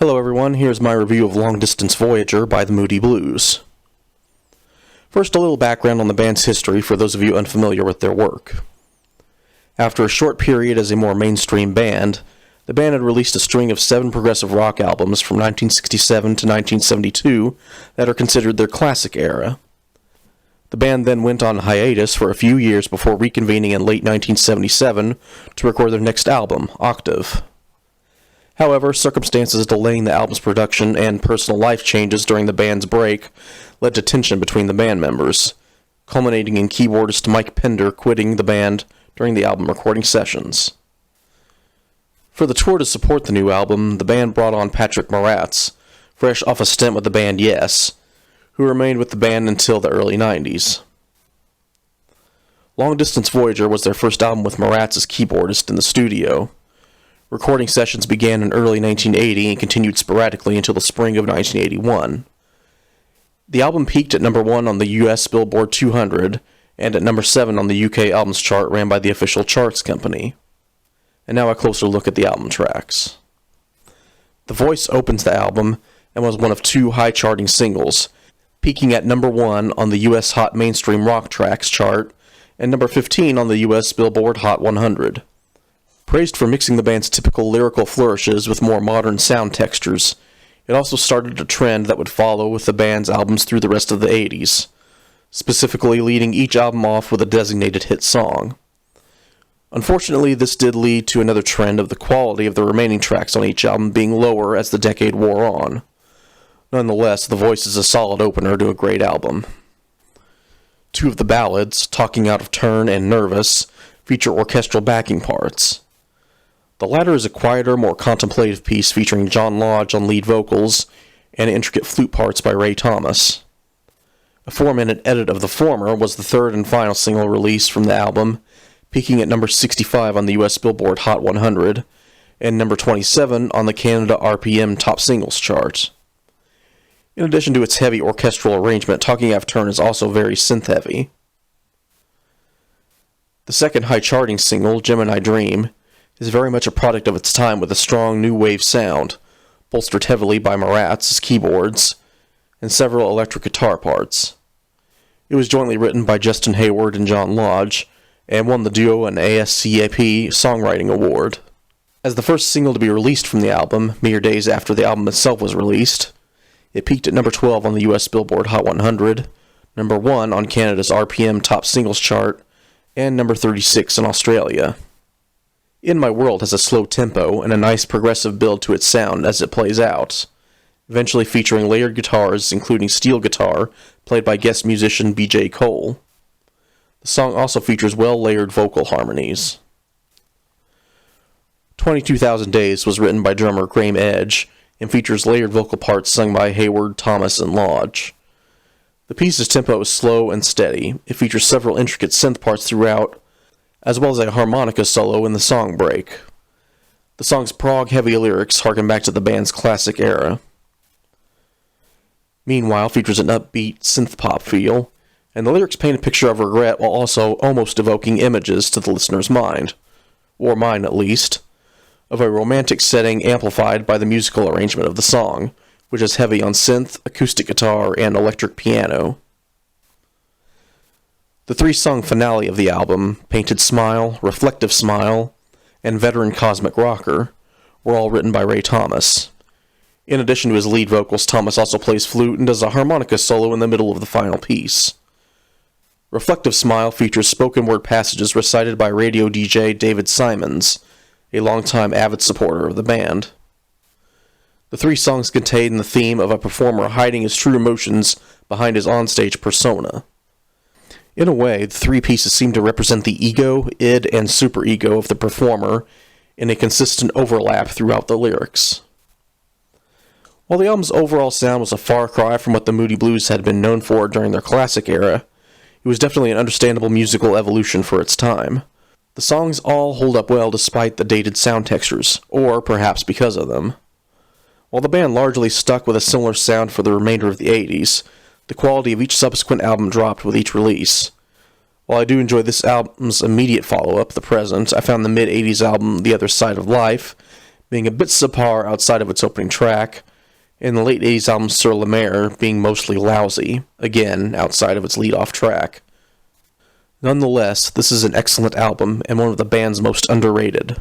Hello everyone, here's my review of Long Distance Voyager by the Moody Blues. First, a little background on the band's history for those of you unfamiliar with their work. After a short period as a more mainstream band, the band had released a string of 7 progressive rock albums from 1967 to 1972 that are considered their classic era. The band then went on hiatus for a few years before reconvening in late 1977 to record their next album, Octave. However, circumstances delaying the album's production and personal life changes during the band's break led to tension between the band members, culminating in keyboardist Mike Pender quitting the band during the album recording sessions. For the tour to support the new album, the band brought on Patrick Moratz, fresh off a stint with the band Yes, who remained with the band until the early 90s. Long Distance Voyager was their first album with Moratz as keyboardist in the studio. Recording sessions began in early 1980 and continued sporadically until the spring of 1981. The album peaked at number 1 on the US Billboard 200 and at number 7 on the UK Albums Chart ran by the official charts company. And now a closer look at the album tracks. The Voice opens the album and was one of 2 high-charting singles, peaking at number 1 on the US Hot Mainstream Rock Tracks chart and number 15 on the US Billboard Hot 100. Praised for mixing the band's typical lyrical flourishes with more modern sound textures, it also started a trend that would follow with the band's albums through the rest of the 80s, specifically leading each album off with a designated hit song. Unfortunately, this did lead to another trend of the quality of the remaining tracks on each album being lower as the decade wore on. Nonetheless, The Voice is a solid opener to a great album. 2 of the ballads, Talking Out of Turn and Nervous, feature orchestral backing parts. The latter is a quieter, more contemplative piece featuring John Lodge on lead vocals and intricate flute parts by Ray Thomas. A 4-minute edit of the former was the 3rd and final single released from the album, peaking at number 65 on the US Billboard Hot 100 and number 27 on the Canada RPM Top Singles chart. In addition to its heavy orchestral arrangement, Talking Out of Turn is also very synth-heavy. The second high-charting single, Gemini Dream, is very much a product of its time with a strong new wave sound, bolstered heavily by Moratz's keyboards and several electric guitar parts. It was jointly written by Justin Hayward and John Lodge, and won the duo an ASCAP Songwriting Award. As the first single to be released from the album, mere days after the album itself was released, it peaked at number 12 on the US Billboard Hot 100, number 1 on Canada's RPM Top Singles chart, and number 36 in Australia. In My World has a slow tempo and a nice progressive build to its sound as it plays out, eventually featuring layered guitars including steel guitar played by guest musician B.J. Cole. The song also features well-layered vocal harmonies. 22,000 Days was written by drummer Graeme Edge and features layered vocal parts sung by Hayward, Thomas, and Lodge. The piece's tempo is slow and steady. It features several intricate synth parts throughout, as well as a harmonica solo in the song break. The song's prog-heavy lyrics harken back to the band's classic era. Meanwhile features an upbeat synth-pop feel, and the lyrics paint a picture of regret while also almost evoking images to the listener's mind, or mine at least, of a romantic setting amplified by the musical arrangement of the song, which is heavy on synth, acoustic guitar, and electric piano. The 3-song finale of the album, Painted Smile, Reflective Smile, and Veteran Cosmic Rocker, were all written by Ray Thomas. In addition to his lead vocals, Thomas also plays flute and does a harmonica solo in the middle of the final piece. Reflective Smile features spoken word passages recited by radio DJ David Simons, a longtime avid supporter of the band. The 3 songs contain the theme of a performer hiding his true emotions behind his onstage persona. In a way, the 3 pieces seem to represent the ego, id, and superego of the performer in a consistent overlap throughout the lyrics. While the album's overall sound was a far cry from what the Moody Blues had been known for during their classic era, it was definitely an understandable musical evolution for its time. The songs all hold up well despite the dated sound textures, or perhaps because of them. While the band largely stuck with a similar sound for the remainder of the 80s, the quality of each subsequent album dropped with each release. While I do enjoy this album's immediate follow-up, The Present, I found the mid-80s album The Other Side of Life being a bit subpar outside of its opening track, and the late 80s album Sur la Mer being mostly lousy, again, outside of its lead-off track. Nonetheless, this is an excellent album and one of the band's most underrated.